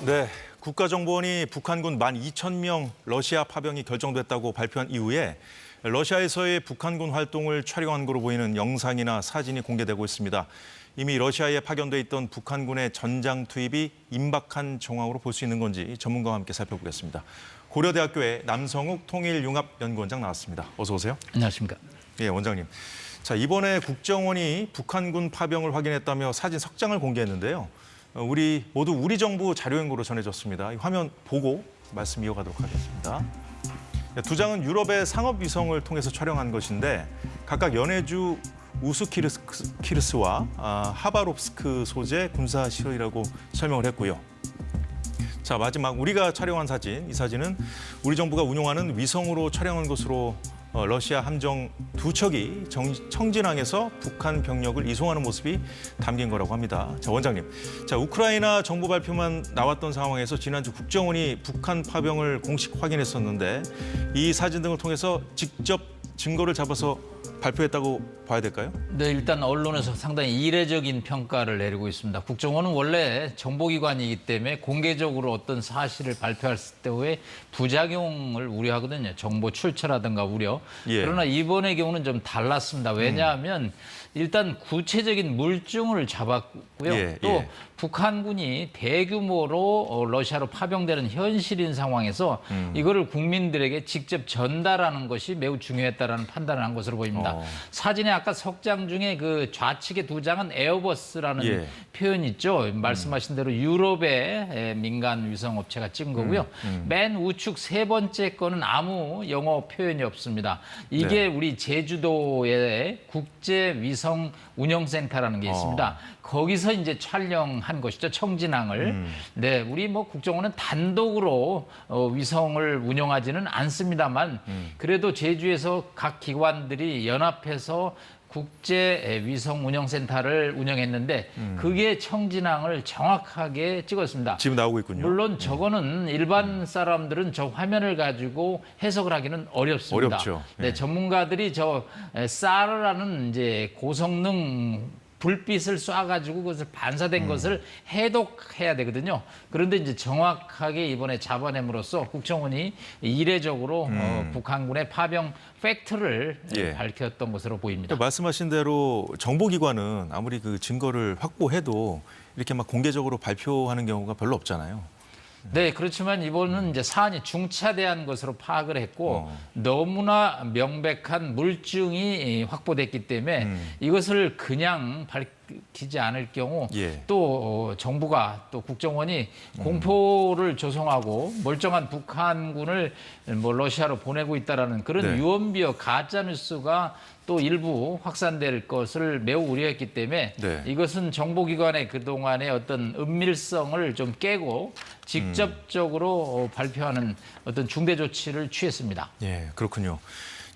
네, 국가정보원이 북한군 12,000명 러시아 파병이 결정됐다고 발표한 이후에 러시아에서의 북한군 활동을 촬영한 것으로 보이는 영상이나 사진이 공개되고 있습니다. 이미 러시아에 파견돼 있던 북한군의 전장 투입이 임박한 정황으로 볼 수 있는 건지 전문가와 함께 살펴보겠습니다. 고려대학교의 남성욱 통일융합연구원장 나왔습니다. 어서 오세요. 안녕하십니까. 예, 원장님. 자, 이번에 국정원이 북한군 파병을 확인했다며 사진 석장을 공개했는데요. 우리 정부 자료연구로 전해졌습니다. 이 화면 보고 말씀 이어가도록 하겠습니다. 두 장은 유럽의 상업위성을 통해서 촬영한 것인데 각각 연해주 우스키르스와 하바롭스크 소재 군사 시설이라고 설명을 했고요. 자, 마지막 우리가 촬영한 사진, 이 사진은 우리 정부가 운용하는 위성으로 촬영한 것으로 러시아 함정 2척이 청진항에서 북한 병력을 이송하는 모습이 담긴 거라고 합니다. 자, 원장님. 자, 우크라이나 정부 발표만 나왔던 상황에서 지난주 국정원이 북한 파병을 공식 확인했었는데 이 사진 등을 통해서 직접 증거를 잡아서 발표했다고 봐야 될까요? 네, 일단 언론에서 상당히 이례적인 평가를 내리고 있습니다. 국정원은 원래 정보기관이기 때문에 공개적으로 어떤 사실을 발표할 때의 부작용을 우려하거든요. 정보 출처라든가 우려. 예. 그러나 이번의 경우는 좀 달랐습니다. 왜냐하면 일단 구체적인 물증을 잡았고요. 예, 또 예. 북한군이 대규모로 러시아로 파병되는 현실인 상황에서 이거를 국민들에게 직접 전달하는 것이 매우 중요했다라는 판단을 한 것으로 보입니다. 사진에 아까 석장 중에 그 좌측의 두 장은 에어버스라는 예. 표현이 있죠. 말씀하신 대로 유럽의 민간 위성 업체가 찍은 거고요. 맨 우측 세 번째 거는 아무 영어 표현이 없습니다. 이게 우리 제주도의 국제 위성 운영센터라는 게 있습니다. 거기서 이제 촬영한 것이죠. 청진항을. 네, 우리 뭐 국정원은 단독으로 위성을 운영하지는 않습니다만 그래도 제주에서 각 기관들이 연합해서 국제 위성 운영센터를 운영했는데 그게 청진항을 정확하게 찍었습니다. 지금 나오고 있군요. 물론 저거는 일반 사람들은 저 화면을 가지고 해석을 하기는 어렵습니다. 어렵죠. 네, 예. 전문가들이 저 사르라는 이제 고성능 불빛을 쏴가지고 그것을 반사된 것을 해독해야 되거든요. 그런데 이제 정확하게 이번에 잡아냄으로써 국정원이 이례적으로 북한군의 파병 팩트를 예. 밝혔던 것으로 보입니다. 그러니까 말씀하신 대로 정보기관은 아무리 그 증거를 확보해도 이렇게 막 공개적으로 발표하는 경우가 별로 없잖아요. 네, 그렇지만 이번은 이제 사안이 중차대한 것으로 파악을 했고 너무나 명백한 물증이 확보됐기 때문에 이것을 그냥 밝히지 않을 경우 예. 또 정부가 또 국정원이 공포를 조성하고 멀쩡한 북한군을 뭐 러시아로 보내고 있다라는 그런 네. 유언비어 가짜 뉴스가 또 일부 확산될 것을 매우 우려했기 때문에 네. 이것은 정보기관의 그동안의 어떤 은밀성을 좀 깨고 직접적으로 발표하는 어떤 중대 조치를 취했습니다. 예, 그렇군요.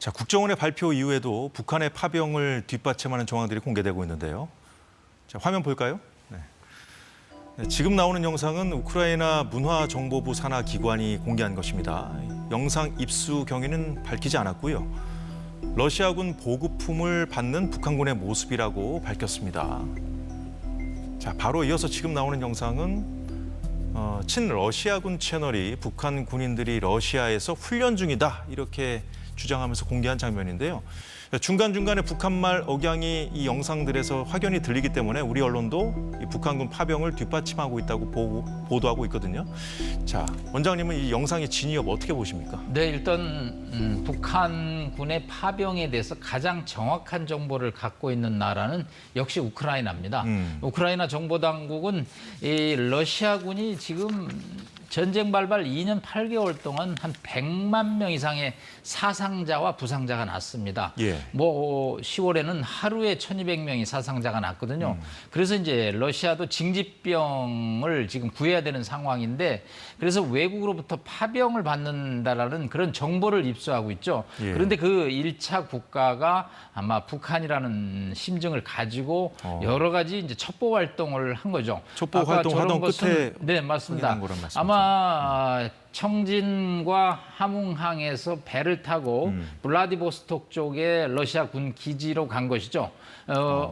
자, 국정원의 발표 이후에도 북한의 파병을 뒷받침하는 정황들이 공개되고 있는데요. 자, 화면 볼까요? 네. 네, 지금 나오는 영상은 우크라이나 문화정보부 산하 기관이 공개한 것입니다. 영상 입수 경위는 밝히지 않았고요. 러시아군 보급품을 받는 북한군의 모습이라고 밝혔습니다. 자, 바로 이어서 지금 나오는 영상은 친러시아군 채널이 북한 군인들이 러시아에서 훈련 중이다 이렇게 주장하면서 공개한 장면인데요. 중간중간에 북한말 억양이 이 영상들에서 확연히 들리기 때문에 우리 언론도 이 북한군 파병을 뒷받침하고 있다고 보도하고 있거든요. 자, 원장님은 이 영상의 진위업 어떻게 보십니까? 네, 일단 북한군의 파병에 대해서 가장 정확한 정보를 갖고 있는 나라는 역시 우크라이나입니다. 우크라이나 정보당국은 이 러시아군이 지금 전쟁 발발 2년 8개월 동안 한 100만 명 이상의 사상자와 부상자가 났습니다. 예. 뭐 10월에는 하루에 1,200명이 사상자가 났거든요. 그래서 이제 러시아도 징집병을 지금 구해야 되는 상황인데 그래서 외국으로부터 파병을 받는다라는 그런 정보를 입수하고 있죠. 예. 그런데 그 1차 국가가 아마 북한이라는 심증을 가지고 여러 가지 이제 첩보 활동을 한 거죠. 첩보 아까 활동하던 저런 것은 끝에 네, 맞습니다. 확인한 거란 말씀이죠. 아마 아마 청진과 함흥항에서 배를 타고 블라디보스톡 쪽에 러시아 군 기지로 간 것이죠.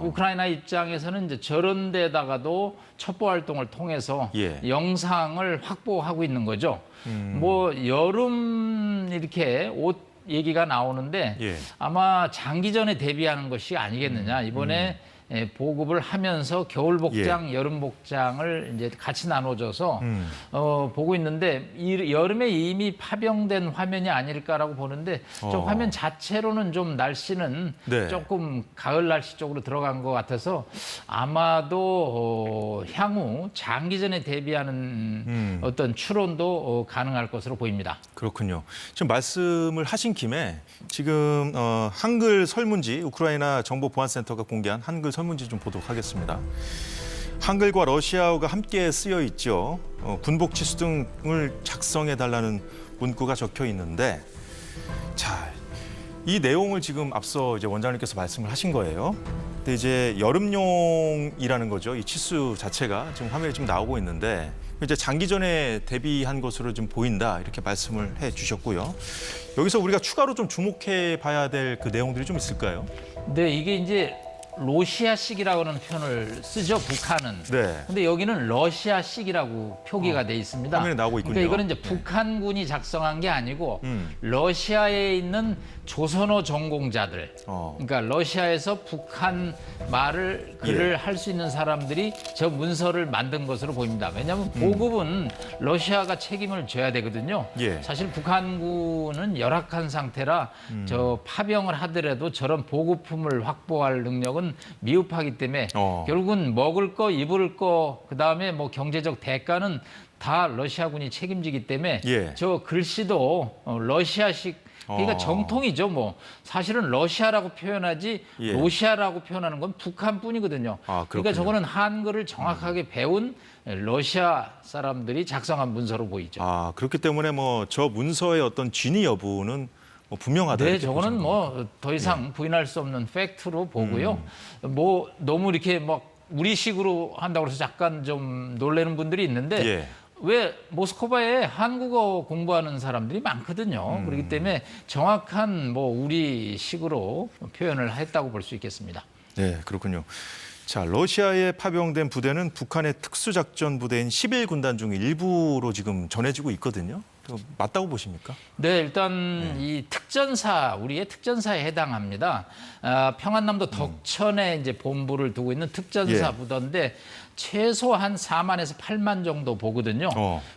우크라이나 입장에서는 이제 저런 데다가도 첩보 활동을 통해서 예. 영상을 확보하고 있는 거죠. 뭐 여름 이렇게 옷 얘기가 나오는데 예. 아마 장기전에 대비하는 것이 아니겠느냐. 이번에 보급을 하면서 겨울 복장, 여름 복장을 이제 같이 나눠줘서 보고 있는데 이 여름에 이미 파병된 화면이 아닐까라고 보는데 좀 화면 자체로는 좀 날씨는 네. 조금 가을 날씨 쪽으로 들어간 것 같아서 아마도 향후 장기전에 대비하는 어떤 추론도 가능할 것으로 보입니다. 그렇군요. 지금 말씀을 하신 김에 지금 한글 설문지 우크라이나 정보보안센터가 공개한 한글 설문지 좀 보도록 하겠습니다. 한글과 러시아어가 함께 쓰여 있죠. 군복 치수 등을 작성해 달라는 문구가 적혀 있는데, 자, 이 내용을 지금 앞서 이제 원장님께서 말씀을 하신 거예요. 근데 이제 여름용이라는 거죠. 이 치수 자체가 지금 화면에 좀 나오고 있는데. 이제 장기전에 대비한 것으로 좀 보인다 이렇게 말씀을 해주셨고요. 여기서 우리가 추가로 좀 주목해 봐야 될 그 내용들이 좀 있을까요? 네, 이게 이제 로시아식이라고 하는 표현을 쓰죠, 북한은. 네. 근데 여기는 러시아식이라고 표기가 돼 있습니다. 화면에 나오고 있군요. 그러니까 이거는 이제 북한군이 작성한 게 아니고 러시아에 있는 조선어 전공자들, 그러니까 러시아에서 북한 말을 글을 할 수 있는 사람들이 저 문서를 만든 것으로 보입니다. 왜냐하면 보급은 러시아가 책임을 져야 되거든요. 예. 사실 북한군은 열악한 상태라 저 파병을 하더라도 저런 보급품을 확보할 능력은 미흡하기 때문에 결국은 먹을 거, 입을 거, 그다음에 뭐 경제적 대가는 다 러시아군이 책임지기 때문에 예. 저 글씨도 러시아식 그러니까 정통이죠. 뭐 사실은 러시아라고 표현하지 예. 로시아라고 표현하는 건 북한뿐이거든요. 아, 그러니까 저거는 한글을 정확하게 배운 러시아 사람들이 작성한 문서로 보이죠. 아, 그렇기 때문에 뭐 저 문서의 어떤 진위 여부는 뭐 분명하다. 네, 이렇게 저거는 보시는 뭐 더 이상 부인할 수 없는 팩트로 보고요. 뭐 너무 이렇게 막 우리식으로 한다고 해서 약간 좀 놀라는 분들이 있는데 예. 왜 모스크바에 한국어 공부하는 사람들이 많거든요. 그렇기 때문에 정확한 뭐 우리식으로 표현을 했다고 볼 수 있겠습니다. 네, 그렇군요. 자, 러시아에 파병된 부대는 북한의 특수작전 부대인 11군단 중 일부로 지금 전해지고 있거든요. 맞다고 보십니까? 네, 일단 이 특전사, 우리의 특전사에 해당합니다. 평안남도 덕천에 이제 본부를 두고 있는 특전사 예. 부대인데 최소한 4만에서 8만 정도 보거든요.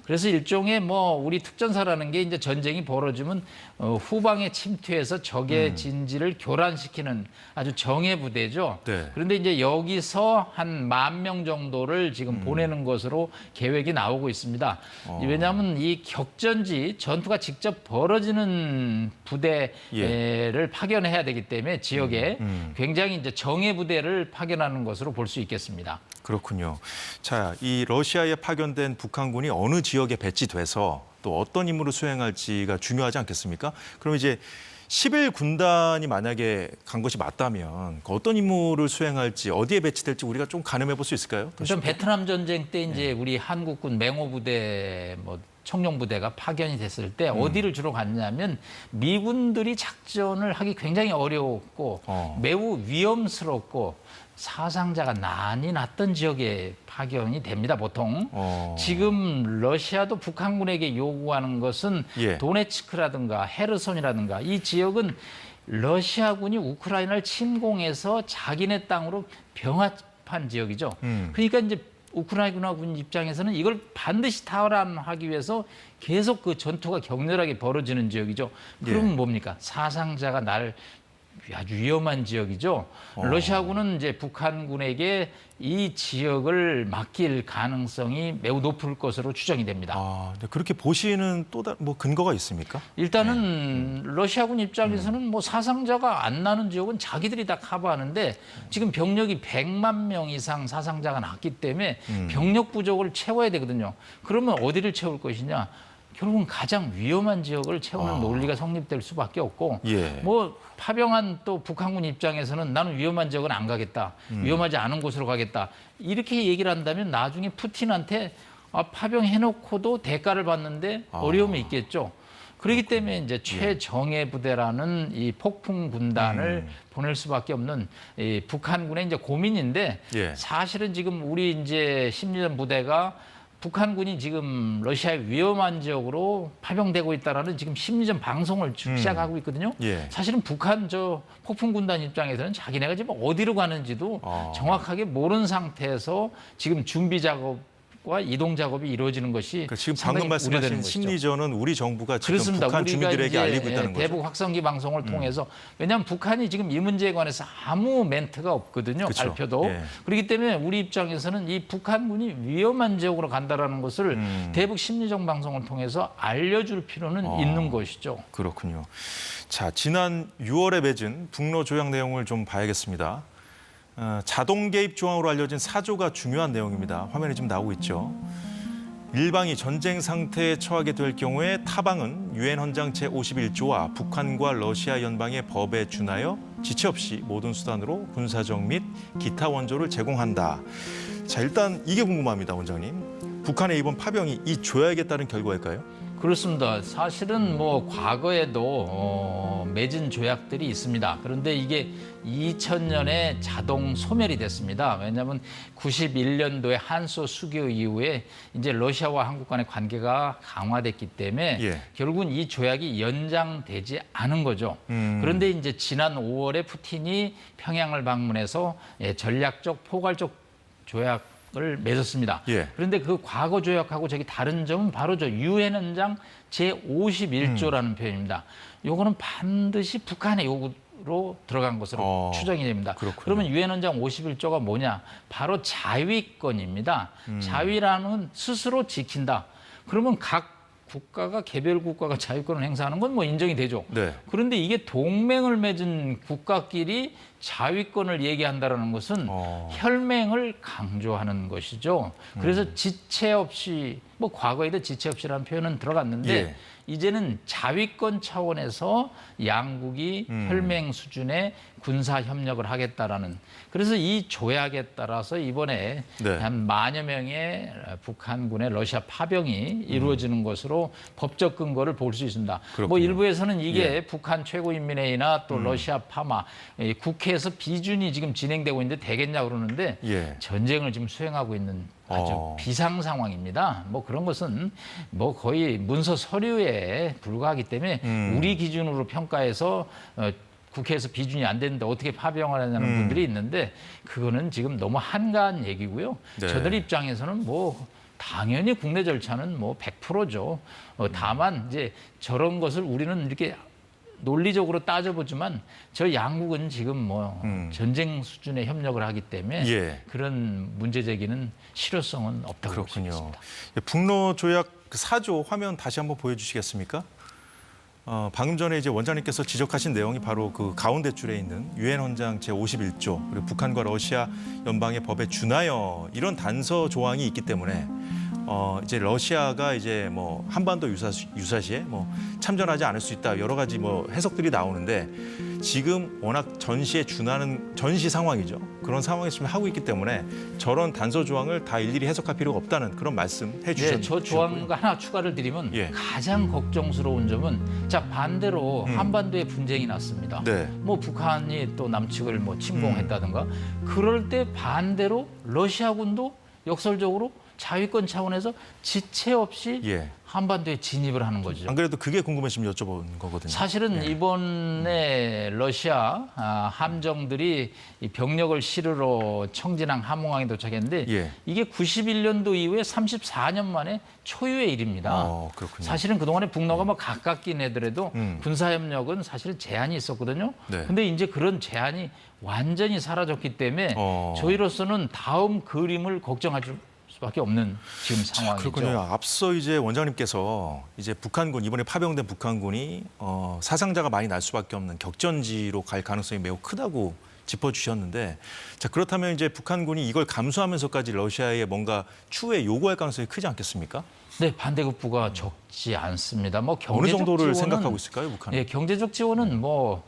그래서 일종의 뭐 우리 특전사라는 게 이제 전쟁이 벌어지면 후방에 침투해서 적의 진지를 교란시키는 아주 정예 부대죠. 네. 그런데 이제 여기서 한 10,000명 정도를 지금 보내는 것으로 계획이 나오고 있습니다. 왜냐하면 이 격전지 전투가 직접 벌어지는 부대를 파견해야 되기 때문에 지역에 굉장히 이제 정예 부대를 파견하는 것으로 볼 수 있겠습니다. 그렇군요. 자, 이 러시아에 파견된 북한군이 어느 지역에 배치돼서 또 어떤 임무를 수행할지가 중요하지 않겠습니까? 그럼 이제 11군단이 만약에 간 것이 맞다면 어떤 임무를 수행할지 어디에 배치될지 우리가 좀 가늠해 볼 수 있을까요? 일단 베트남 전쟁 때 이제 우리 한국군 맹호 부대 뭐 청룡 부대가 파견이 됐을 때 어디를 주로 갔냐면 미군들이 작전을 하기 굉장히 어려웠고 매우 위험스럽고 사상자가 많이 났던 지역에 파견이 됩니다, 보통. 지금 러시아도 북한군에게 요구하는 것은 예. 도네츠크라든가 헤르손이라든가 이 지역은 러시아군이 우크라이나를 침공해서 자기네 땅으로 병합한 지역이죠. 그러니까 이제 우크라이나군 입장에서는 이걸 반드시 탈환하기 위해서 계속 그 전투가 격렬하게 벌어지는 지역이죠. 그러면 예. 뭡니까? 사상자가 날 아주 위험한 지역이죠. 러시아군은 이제 북한군에게 이 지역을 맡길 가능성이 매우 높을 것으로 추정이 됩니다. 아, 네, 그렇게 보시는 또 뭐 근거가 있습니까? 일단은 러시아군 입장에서는 뭐 사상자가 안 나는 지역은 자기들이 다 커버하는데 지금 병력이 100만 명 이상 사상자가 났기 때문에 병력 부족을 채워야 되거든요. 그러면 어디를 채울 것이냐? 결국은 가장 위험한 지역을 채우는 논리가 성립될 수밖에 없고 예. 뭐 파병한 또 북한군 입장에서는 나는 위험한 지역은 안 가겠다. 위험하지 않은 곳으로 가겠다. 이렇게 얘기를 한다면 나중에 푸틴한테 파병해놓고도 대가를 받는데 어려움이 있겠죠. 그렇기 때문에 이제 최정예 부대라는 이 폭풍 군단을 보낼 수밖에 없는 이 북한군의 이제 고민인데 예. 사실은 지금 우리 이제 심리전 부대가 북한군이 지금 러시아의 위험한 지역으로 파병되고 있다라는 지금 심리전 방송을 시작하고 있거든요. 예. 사실은 북한 저 폭풍 군단 입장에서는 자기네가 지금 어디로 가는지도 정확하게 모르는 상태에서 지금 준비 작업과 이동 작업이 이루어지는 것이 그러니까 지금 상당히 방금 말씀하신 우려되는 것이죠. 심리전은 우리 정부가 지금 그렇습니다. 북한 우리가 주민들에게 이제 알리고 있다는 거죠. 대북 확성기 방송을 통해서 왜냐하면 북한이 지금 이 문제에 관해서 아무 멘트가 없거든요. 그렇죠. 발표도. 예. 그렇기 때문에 우리 입장에서는 이 북한군이 위험한 지역으로 간다라는 것을 대북 심리전 방송을 통해서 알려줄 필요는 있는 것이죠. 그렇군요. 자, 지난 6월에 맺은 북러 조약 내용을 좀 봐야겠습니다. 자동 개입 조항으로 알려진 4조가 중요한 내용입니다. 화면에 지금 나오고 있죠. 일방이 전쟁 상태에 처하게 될 경우에 타방은 유엔 헌장 제51조와 북한과 러시아 연방의 법에 준하여 지체 없이 모든 수단으로 군사적 및 기타 원조를 제공한다. 자, 일단 이게 궁금합니다, 원장님. 북한의 이번 파병이 이 조약에 따른 결과일까요? 그렇습니다. 사실은 뭐 과거에도 맺은 조약들이 있습니다. 그런데 이게 2000년에 자동 소멸이 됐습니다. 왜냐하면 91년도에 한소 수교 이후에 이제 러시아와 한국 간의 관계가 강화됐기 때문에 예. 결국은 이 조약이 연장되지 않은 거죠. 그런데 이제 지난 5월에 푸틴이 평양을 방문해서 전략적 포괄적 조약을 맺었습니다. 예. 그런데 그 과거 조약하고 저기 다른 점은 바로 저 유엔 헌장 제51조라는 표현입니다. 요거는 반드시 북한의 요구로 들어간 것으로 추정이 됩니다. 그렇군요. 그러면 유엔 헌장 51조가 뭐냐? 바로 자위권입니다. 자위라는 스스로 지킨다. 그러면 각 국가가 개별 국가가 자유권을 행사하는 건 뭐 인정이 되죠. 네. 그런데 이게 동맹을 맺은 국가끼리 자위권을 얘기한다는 것은 혈맹을 강조하는 것이죠. 그래서 지체 없이 뭐 과거에도 지체 없이라는 표현은 들어갔는데 예. 이제는 자위권 차원에서 양국이 혈맹 수준의 군사 협력을 하겠다라는 그래서 이 조약에 따라서 이번에 네. 한 10,000여 명의 북한군의 러시아 파병이 이루어지는 것으로 법적 근거를 볼 수 있습니다. 그렇군요. 뭐 일부에서는 이게 예. 북한 최고인민회의나 또 러시아 파마 국회에서 비준이 지금 진행되고 있는데 되겠냐 그러는데 예. 전쟁을 지금 수행하고 있는 아주 비상 상황입니다. 뭐 그런 것은 뭐 거의 문서 서류에 불과하기 때문에 우리 기준으로 평가해서 국회에서 비준이 안 되는데 어떻게 파병을 하냐는 분들이 있는데 그거는 지금 너무 한가한 얘기고요. 네. 저들 입장에서는 뭐 당연히 국내 절차는 뭐 100%죠. 다만 이제 저런 것을 우리는 이렇게 논리적으로 따져보지만 저 양국은 지금 뭐 전쟁 수준의 협력을 하기 때문에 예. 그런 문제 제기는 실효성은 없다고 볼 수 그렇군요. 있습니다. 북러 조약 4조 화면 다시 한번 보여주시겠습니까? 방금 전에 이제 원장님께서 지적하신 내용이 바로 그 가운데 줄에 있는 유엔 헌장 제51조 그리고 북한과 러시아 연방의 법에 준하여 이런 단서 조항이 있기 때문에 이제 러시아가 이제 뭐 한반도 유사시에 뭐 참전하지 않을 수 있다 여러 가지 뭐 해석들이 나오는데 지금 워낙 전시에 준하는 전시 상황이죠. 그런 상황에서 지금 하고 있기 때문에 저런 단서 조항을 다 일일이 해석할 필요가 없다는 그런 말씀 해주셨고요. 네, 저 조항과 하나 추가를 드리면 예. 가장 걱정스러운 점은 자 반대로 한반도에 분쟁이 났습니다. 네. 뭐 북한이 또 남측을 뭐 침공했다든가 그럴 때 반대로 러시아군도 역설적으로 자위권 차원에서 지체 없이 예. 한반도에 진입을 하는 거죠. 안 그래도 그게 궁금해서 지금 여쭤본 거거든요. 사실은 이번에 러시아 함정들이 이 병력을 실으러 청진항 함흥항에 도착했는데 예. 이게 91년도 이후에 34년 만에 초유의 일입니다. 그렇군요. 사실은 그동안에 북러가 뭐 가깝긴 하더라도 군사협력은 사실은 제한이 있었거든요. 네. 근데 이제 그런 제한이 완전히 사라졌기 때문에 저희로서는 다음 그림을 걱정할 수밖에 없는 지금 상황이죠. 그렇군요. 앞서 이제 원장님께서 이제 북한군 이번에 파병된 북한군이 사상자가 많이 날 수밖에 없는 격전지로 갈 가능성이 매우 크다고 짚어주셨는데 자 그렇다면 이제 북한군이 이걸 감수하면서까지 러시아에 뭔가 추후에 요구할 가능성이 크지 않겠습니까? 네, 반대급부가 적지 않습니다. 뭐 어느 경제적 정도를 지원은, 생각하고 있을까요, 북한은? 예, 경제적 지원은 뭐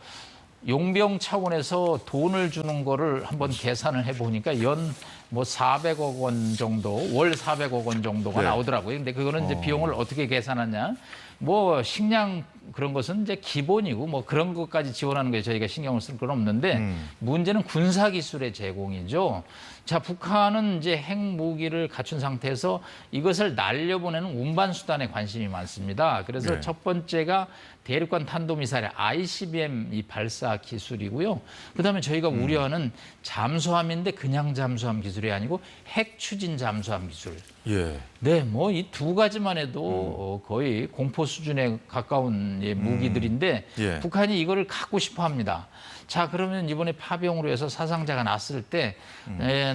용병 차원에서 돈을 주는 거를 한번 계산을 해보니까 연 뭐 400억 원 정도, 월 400억 원 정도가 네. 나오더라고요. 근데 그거는 이제 비용을 어떻게 계산하냐? 뭐 식량 그런 것은 이제 기본이고 뭐 그런 것까지 지원하는 게 저희가 신경을 쓸 건 없는데 문제는 군사 기술의 제공이죠. 자, 북한은 이제 핵무기를 갖춘 상태에서 이것을 날려보내는 운반 수단에 관심이 많습니다. 그래서 네. 첫 번째가 대륙간 탄도미사일 ICBM 이 발사 기술이고요. 그다음에 저희가 우려하는 잠수함인데 그냥 잠수함 기술이 아니고 핵 추진 잠수함 기술. 예. 네, 뭐 이 두 가지만 해도 거의 공포 수준에 가까운 무기들인데 예. 북한이 이거를 갖고 싶어 합니다. 자, 그러면 이번에 파병으로 해서 사상자가 났을 때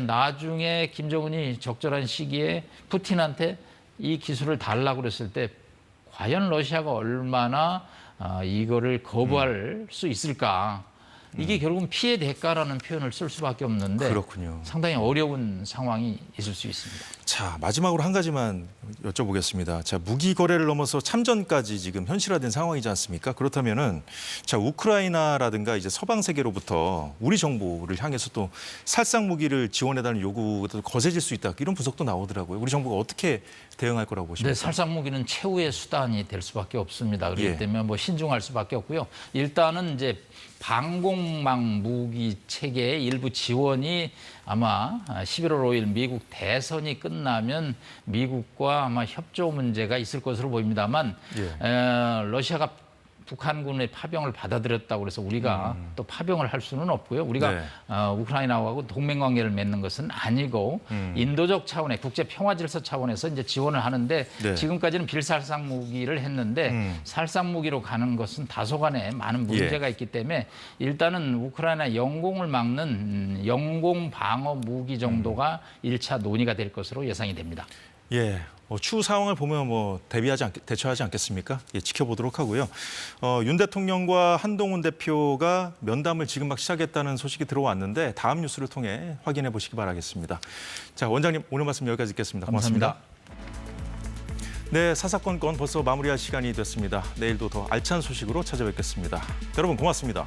나중에 김정은이 적절한 시기에 푸틴한테 이 기술을 달라고 그랬을 때 과연 러시아가 얼마나 이거를 거부할 수 있을까? 이게 결국은 피해 대가라는 표현을 쓸 수밖에 없는데 그렇군요. 상당히 어려운 상황이 있을 수 있습니다. 자, 마지막으로 한 가지만 여쭤보겠습니다. 자, 무기 거래를 넘어서 참전까지 지금 현실화된 상황이지 않습니까? 그렇다면은 자, 우크라이나라든가 이제 서방 세계로부터 우리 정부를 향해서 또 살상 무기를 지원해달라는 요구가 거세질 수 있다. 이런 분석도 나오더라고요. 우리 정부가 어떻게 대응할 거라고 보십니까? 네, 살상 무기는 최후의 수단이 될 수밖에 없습니다. 그렇기 예. 때문에 뭐 신중할 수밖에 없고요. 일단은 이제 방공망 무기 체계의 일부 지원이 아마 11월 5일 미국 대선이 끝나면 미국과 아마 협조 문제가 있을 것으로 보입니다만 러시아가 북한군의 파병을 받아들였다고 해서 우리가 또 파병을 할 수는 없고요. 우리가 네. 우크라이나하고 동맹 관계를 맺는 것은 아니고 인도적 차원의 국제 평화 질서 차원에서 이제 지원을 하는데 네. 지금까지는 빌살상 무기를 했는데 살상 무기로 가는 것은 다소간에 많은 문제가 있기 때문에 일단은 우크라이나 영공을 막는 영공 방어 무기 정도가 1차 논의가 될 것으로 예상이 됩니다. 예. 추후 상황을 보면 뭐 대처하지 않겠습니까? 예, 지켜보도록 하고요. 윤 대통령과 한동훈 대표가 면담을 지금 막 시작했다는 소식이 들어왔는데 다음 뉴스를 통해 확인해 보시기 바라겠습니다. 자, 원장님 오늘 말씀 여기까지 듣겠습니다. 고맙습니다. 네, 사사건 벌써 마무리할 시간이 됐습니다. 내일도 더 알찬 소식으로 찾아뵙겠습니다. 여러분 고맙습니다.